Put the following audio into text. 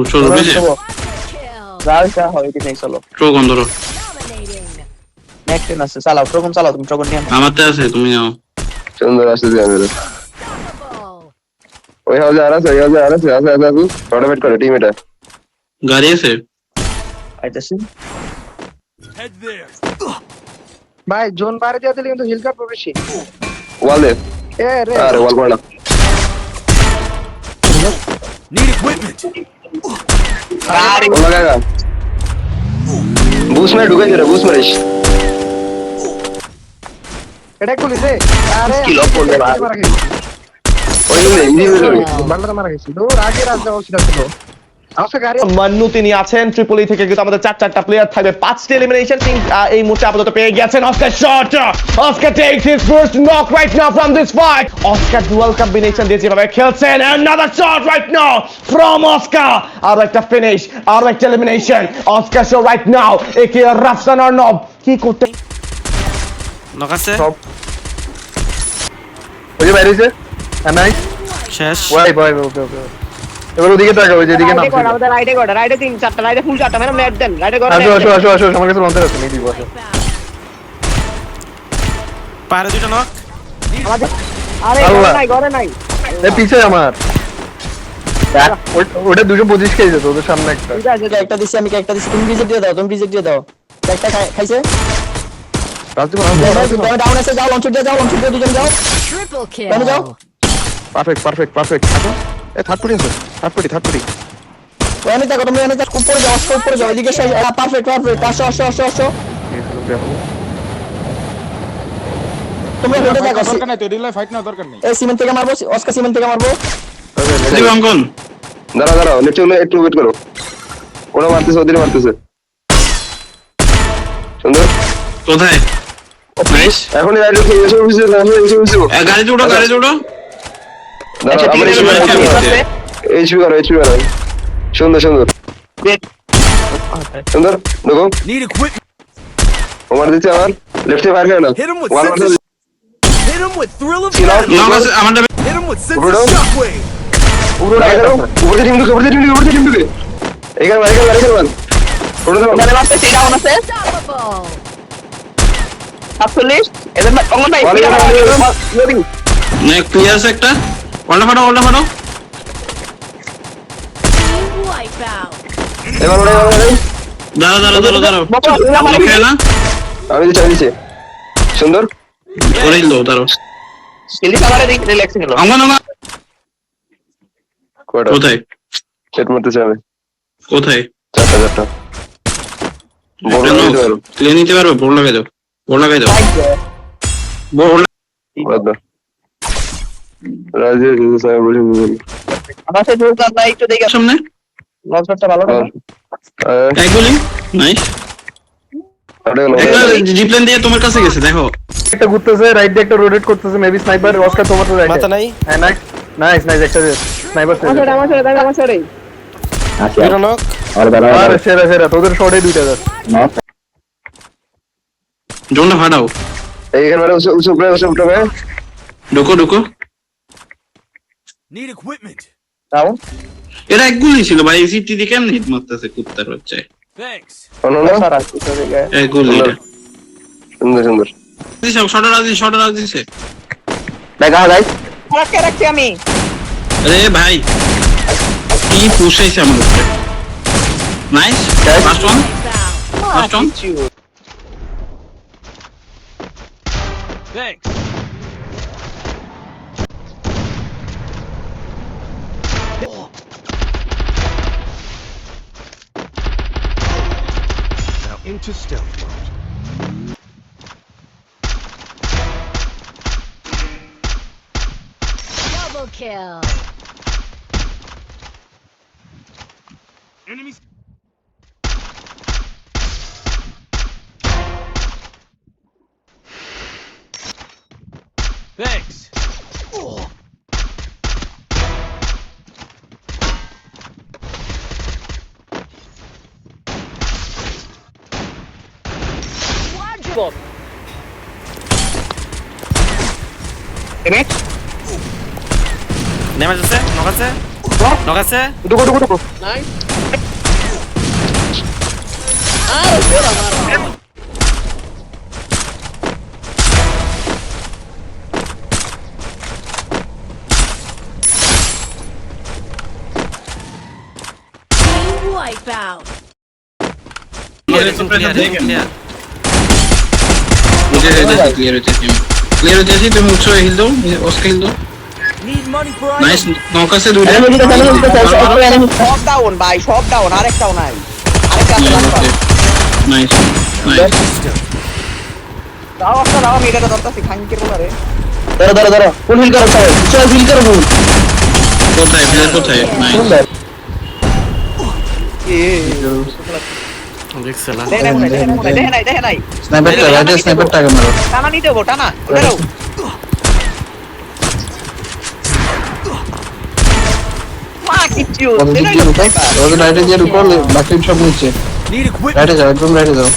চলো বুঝে রাজা হয় কি নেই চলো ট্রোগন ধরো নেক্সট আছে চালাও ট্রোগন চালাও তুমি ট্রোগন নিয়ে আমারতে আছে তুমি নাও সুন্দর আসছে দিয়ে মেরে ওই হাউসে আর আছে আছে রোটেট করে টিম এটা গাড়ি আছে আইতাছি ভাই জোন বাইরে দিয়ে দিলে কিন্তু হিল কাট পাবে বেশি ওয়াল দে এ রে আরে ওয়াল করে না Need equipment. আরে ও লাগাগা বুস মে ঢুকে যা বুস মারিস এটা খুলিছে আরে Skill up করবে ভাই। মারা গেছে ওই ইজি হয়ে বাংলাতে মারা গেছে দূর আগে রাজা ছিল ছিল আছে গাড়ি মান্নু তিনি আছেন ট্রিপলি থেকে কিন্তু আমাদের চারটা প্লেয়ার থাকবে 5টি এলিমিনেশন টিম এই মুহূর্তে আপাতত পেয়ে গেছেন Oscar shot Oscar takes his first knock right now from this fight Oscar dual combination দিয়ে যেভাবে খেলছেন another shot right now from Oscar আর একটা ফিনিশ আর একটা elimination Oscar show right now একে রাফসান আর্নব কি করতে নক আছে ওই যে বাইরে আছে নাইস শেষ ওয়াই বয় ওকে ওকে এবার ওদিকে তাকা ওই যে এদিকে নাম আমাদের রাইটে গড় রাইটে 3-4টা রাইটে ফুল 4টা মানে নেট দেন রাইটে গড় আসো আমার কাছে লন্টার আছে নিদি বসো পারে দুটো নক আমাদের আরে আল্লাহ। ঘরে নাই এ পিছে আমার ওটা 225 কেজি তো ওদের সামনে একটা ঠিক আছে একটা দিছি আমি একটা দিছি তুমি রিজেক্ট দিয়ে দাও তুমি রিজেক্ট দিয়ে দাও একটা খাইছে রাজদীপ তুমি ডাউন আছে যাও লঞ্চ দিয়ে দুজন যাও Triple কেন যাও kill. পারফেক্ট আসো এ থার্ড পড়ি ওখানে দেখো তুমি এখানে যাও উপরে যাও এদিকে পারফেক্ট আসো তুমি হেডে দেখো দরকার নাই তো রিল ফাইট না দরকার নেই এই সিমেন্ট থেকে মারবো অস্কার সিমেন্ট থেকে মারবো অঙ্কন দাঁড়াও নিচে একটু ওয়েট করো ওরা মারতেছে ওদের মারতেছে সুন্দর কোথায় নাইস এখনই রাইড উঠে এসে বুঝছো গাড়ি উঠো দাঁড়াও আচ্ছা, আমার ঠিক আছে, এইচপি ঠিক আছে। করো সুন্দর দেখো Need equipment. ওমার দিচ্ছে আমার লেফটে ফায়ার করে না Hit him with wall sense of- Hit him with thrill of Skill out. battle. Knock আছে আমারটা Hit him with sense Bruno. of shockwave. উপরে টিম ঢুকে এখানে মার ওটা দাও মানে মারতে সেটা ডাউন আছে Unstoppable. 47 এদের অঙ্গন ভাই লোডিং নেক ক্লিয়ার আছে একটা ওল্টা ফাটো Team wipeout. এবার ওটা দাঁড়াও খেয়ে না আমি দিচ্ছি সুন্দর ওরে লো দাঁড়াও স্কিলি সামারে রিল্যাক্সিং হলো অঙ্কন কোটা কোথায় সেট মারতেছে আমি কোথায় চারটা বড় দিতে পারো তুই নিতে পারবে বোর্ড লাগাই দাও বোর্ড বাদ রাজে সাহেব বলে আমার সাথে জোর কাজ নাই একটু দেখে সামনে লঞ্চটা ভালো না এক গুলি নাইস একটা জিপ্লেন দিয়ে তোমার কাছে গেছে দেখো একটা ঘুরতেছে রাইট দিয়ে একটা রোটেট করতেছে মেবি স্নাইপার অস্কার তোমার তো রাইট মাথা নাই হ্যাঁ নাইস একটা স্নাইপার আমার সাথে দুটো নক আরে সেরা তোদের শটে দুইটা যাচ্ছে জোনটা ফাটাও এইখানে মানে উপরে ঢুকো Need equipment. ডাউন এটা এক গুলি ছিল ভাই সিটি দিয়ে কেমন হিট মারতেছে কুত্তার বাচ্চা Thanks. অনন্য সারা কিছু দেখে এক গুলি এটা সুন্দর দিছে শর্ট রাজ দিছে দেখা গাইস রাখছি আমি আরে ভাই কি পুষাইছে আমার উপরে nice first one first one Thanks. Now into stealth mode. Double kill. Enemies. Thanks. MX damage আছে নক আছে নক আছে ঢুকো ঢুকো ঢুকো Team wipeout. Clear clear clear clear হইতেছি তুমি উৎস হিল দাও ওস্কে হিল দাও Need money for nice items. Knock আছে দুইটা enemy দিকে enemy সব ডাউন ভাই সব ডাউন আরেকটাও নাই আরেকটা আছে রাস্তা নাইস নাইস দাও আমি এটা ধরতেছি খাঙ্কের বলারে ধরো ফুল হিল করো সবাই চল হিল করো ফুল কোথায় প্লেয়ার কোথায় নাইস সুন্দর দেখছ না দেখে নাই স্নাইপারটা রাইটে স্নাইপারটা আগে মারো টানা নিতে হবো টানা ওটারও মা কিচ্ছু ওদের রাইটে যে রুকো বাকি সব নিচে Need equipment. রাইটে যাও একদম রাইটে যাও